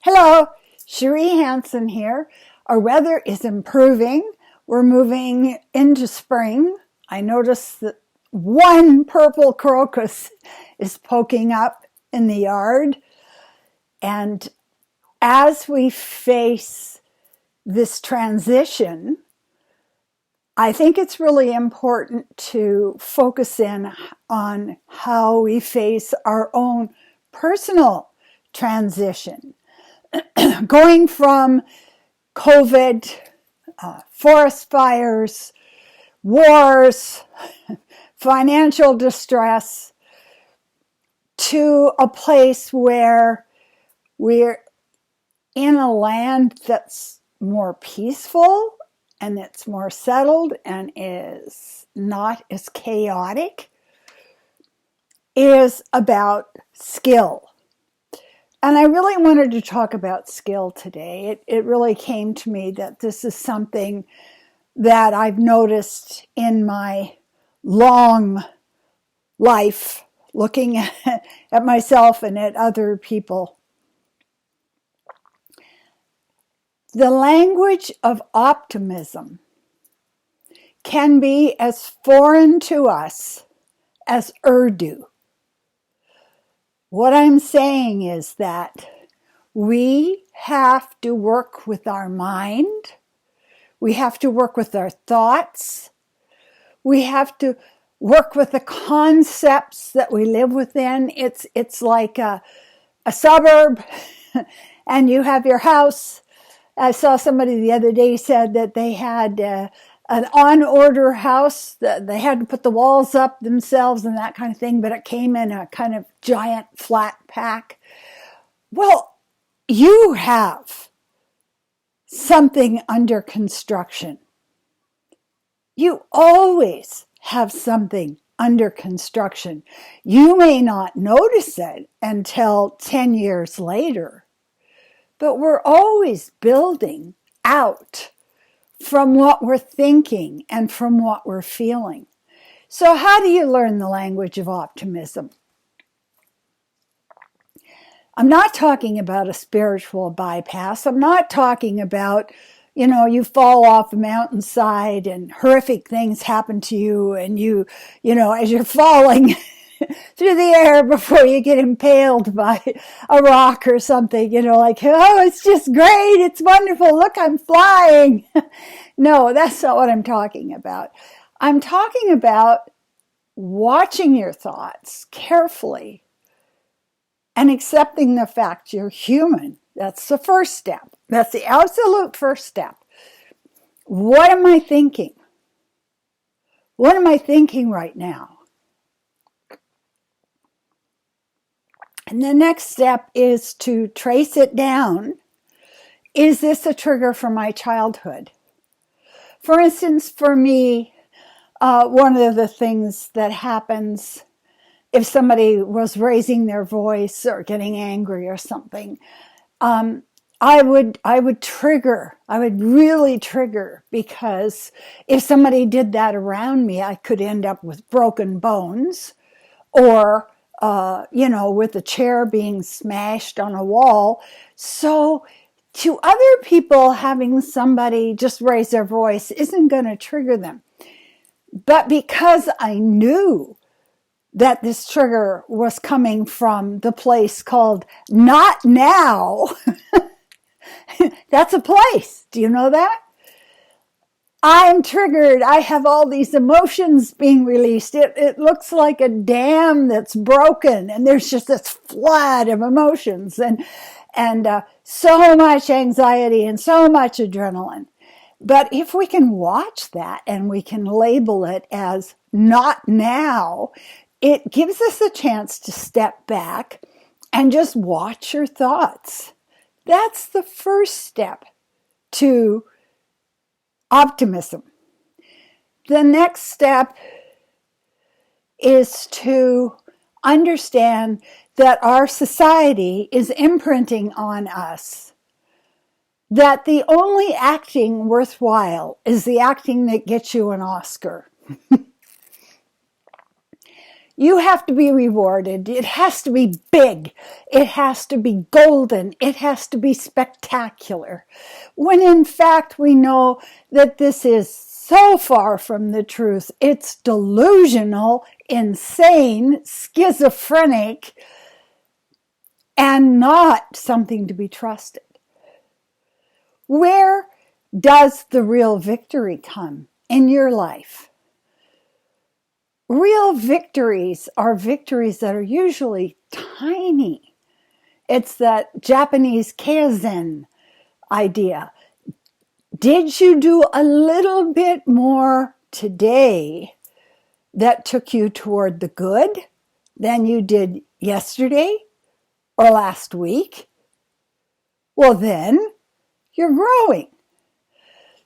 Hello, Cherie Hanson here. Our weather is improving. We're moving into spring. I noticed that one purple crocus is poking up in the yard. And as we face this transition, I think it's really important to focus in on how we face our own personal transition. Going from COVID, forest fires, wars, financial distress, to a place where we're in a land that's more peaceful and it's more settled and is not as chaotic, is about skill. And I really wanted to talk about skill today. It really came to me that this is something that I've noticed in my long life, looking at myself and at other people. The language of optimism can be as foreign to us as Urdu. What I'm saying is that we have to work with our mind. We have to work with our thoughts. We have to work with the concepts that we live within. It's like a suburb, and you have your house. I saw somebody the other day said that they had an on-order house. They had to put the walls up themselves and that kind of thing, but it came in a kind of giant flat pack. Well, you have something under construction. You always have something under construction. You may not notice it until 10 years later, but we're always building out from what we're thinking and from what we're feeling. So how do you learn the language of optimism? I'm not talking about a spiritual bypass. I'm not talking about, you fall off a mountainside and horrific things happen to you and as you're falling through the air before you get impaled by a rock or something, oh, it's just great. It's wonderful. Look, I'm flying. No, that's not what I'm talking about. I'm talking about watching your thoughts carefully and accepting the fact you're human. That's the first step. That's the absolute first step. What am I thinking? What am I thinking right now? And the next step is to trace it down. Is this a trigger from my childhood? For instance, for me, one of the things that happens if somebody was raising their voice or getting angry or something, I would really trigger, because if somebody did that around me, I could end up with broken bones or with a chair being smashed on a wall. So to other people, having somebody just raise their voice isn't going to trigger them. But because I knew that this trigger was coming from the place called Not Now, that's a place. Do you know that? I'm triggered. I have all these emotions being released. It looks like a dam that's broken, and there's just this flood of emotions and so much anxiety and so much adrenaline. But if we can watch that and we can label it as not now, it gives us a chance to step back and just watch your thoughts. That's the first step to optimism. The next step is to understand that our society is imprinting on us that the only acting worthwhile is the acting that gets you an Oscar. You have to be rewarded. It has to be big. It has to be golden. It has to be spectacular. When in fact we know that this is so far from the truth. It's delusional, insane, schizophrenic, and not something to be trusted. Where does the real victory come in your life? Real victories are victories that are usually tiny. It's that Japanese kaizen idea. Did you do a little bit more today that took you toward the good than you did yesterday or last week? Well, then you're growing.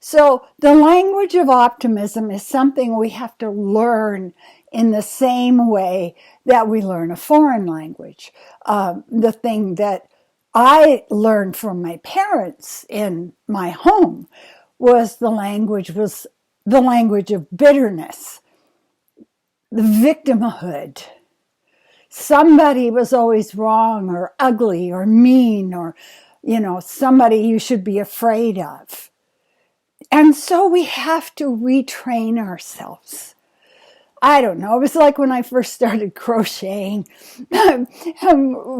So the language of optimism is something we have to learn in the same way that we learn a foreign language. The thing that I learned from my parents in my home was the language of bitterness, the victimhood. Somebody was always wrong or ugly or mean or, somebody you should be afraid of. And so we have to retrain ourselves. I don't know. It was like when I first started crocheting. I'm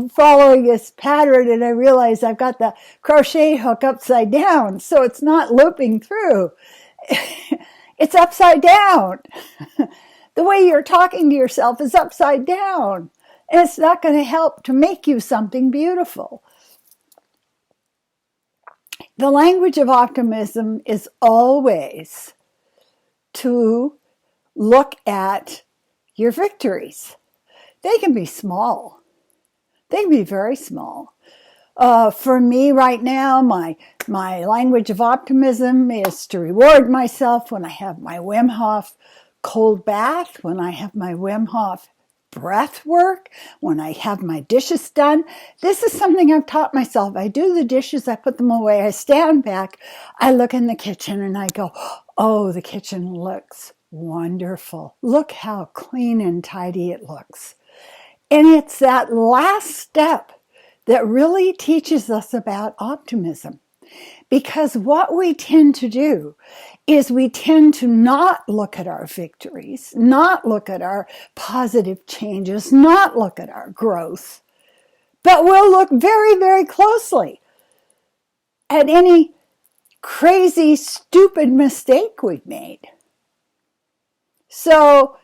following this pattern and I realized I've got the crochet hook upside down. So it's not looping through. It's upside down. The way you're talking to yourself is upside down. And it's not going to help to make you something beautiful. The language of optimism is always to look at your victories. They can be small. They can be very small. For me right now, my language of optimism is to reward myself when I have my Wim Hof cold bath, when I have my Wim Hof breath work, when I have my dishes done. This is something I've taught myself. I do the dishes, I put them away, I stand back, I look in the kitchen and I go, oh, the kitchen looks wonderful. Look how clean and tidy it looks. And it's that last step that really teaches us about optimism. Because what we tend to do is we tend to not look at our victories, not look at our positive changes, not look at our growth, but we'll look very, very closely at any crazy, stupid mistake we've made. So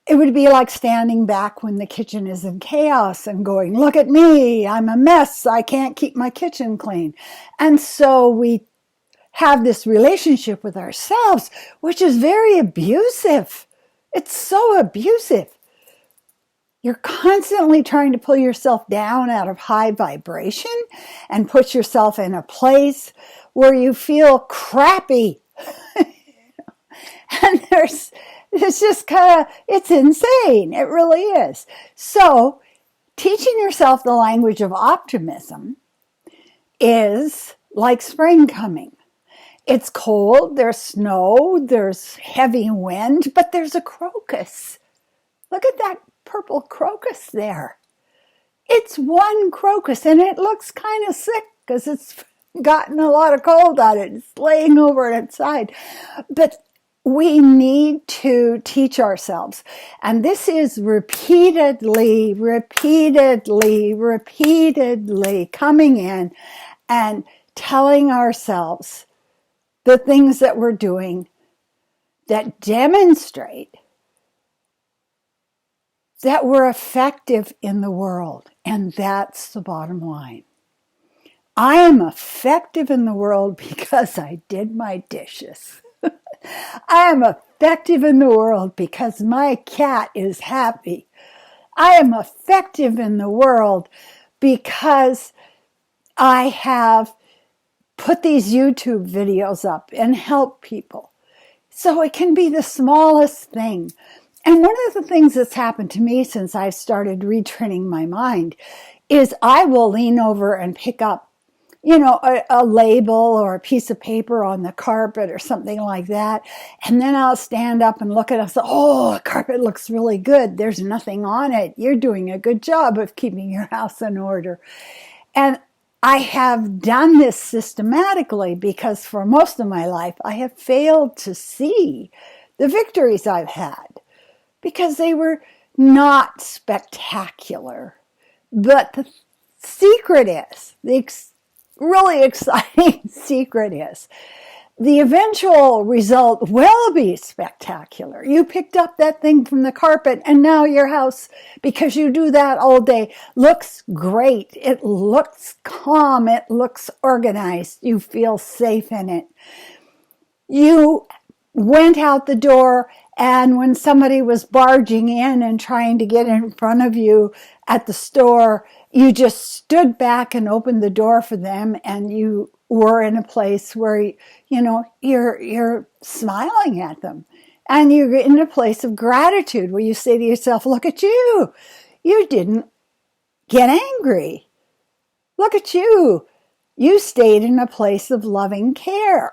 it would be like standing back when the kitchen is in chaos and going, look at me, I'm a mess, I can't keep my kitchen clean. And so we have this relationship with ourselves, which is very abusive. It's so abusive. You're constantly trying to pull yourself down out of high vibration and put yourself in a place where you feel crappy. And it's just it's insane. It really is. So teaching yourself the language of optimism is like spring coming. It's cold, there's snow, there's heavy wind, but there's a crocus. Look at that purple crocus there. It's one crocus and it looks kind of sick because it's gotten a lot of cold on it. It's laying over its side. But we need to teach ourselves. And this is repeatedly coming in and telling ourselves the things that we're doing that demonstrate that we're effective in the world. And that's the bottom line. I am effective in the world because I did my dishes. I am effective in the world because my cat is happy. I am effective in the world because I have put these YouTube videos up and help people. So it can be the smallest thing. And one of the things that's happened to me since I've started retraining my mind is I will lean over and pick up a label or a piece of paper on the carpet or something like that. And then I'll stand up and look at it and say, oh, the carpet looks really good. There's nothing on it. You're doing a good job of keeping your house in order. And I have done this systematically because for most of my life, I have failed to see the victories I've had because they were not spectacular. But the secret is, the really exciting secret is, the eventual result will be spectacular. You picked up that thing from the carpet and now your house, because you do that all day, looks great. It looks calm. It looks organized. You feel safe in it. You went out the door, and when somebody was barging in and trying to get in front of you at the store, you just stood back and opened the door for them, and you were in a place where you're smiling at them, and you're in a place of gratitude where you say to yourself, look at you didn't get angry, look at you stayed in a place of loving care.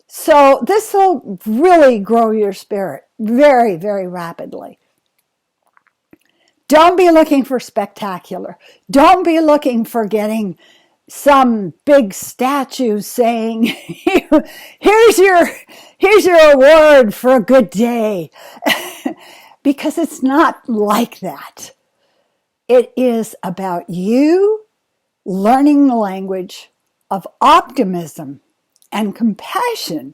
So this will really grow your spirit very, very rapidly. Don't be looking for spectacular. Don't be looking for getting some big statue saying, here's your award for a good day. Because it's not like that. It is about you learning the language of optimism and compassion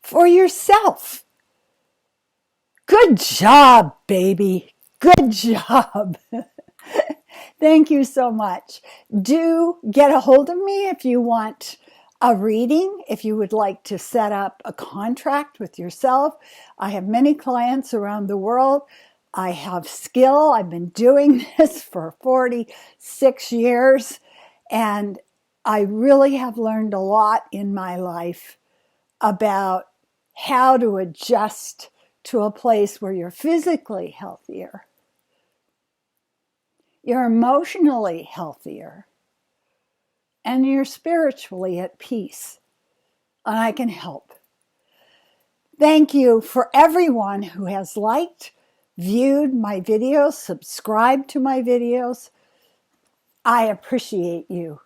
for yourself. Good job, baby. Good job. Thank you so much. Do get a hold of me if you want a reading, if you would like to set up a contract with yourself. I have many clients around the world. I have skill. I've been doing this for 46 years, and I really have learned a lot in my life about how to adjust to a place where you're physically healthier, you're emotionally healthier, and you're spiritually at peace. And I can help. Thank you for everyone who has liked, viewed my videos, subscribed to my videos. I appreciate you.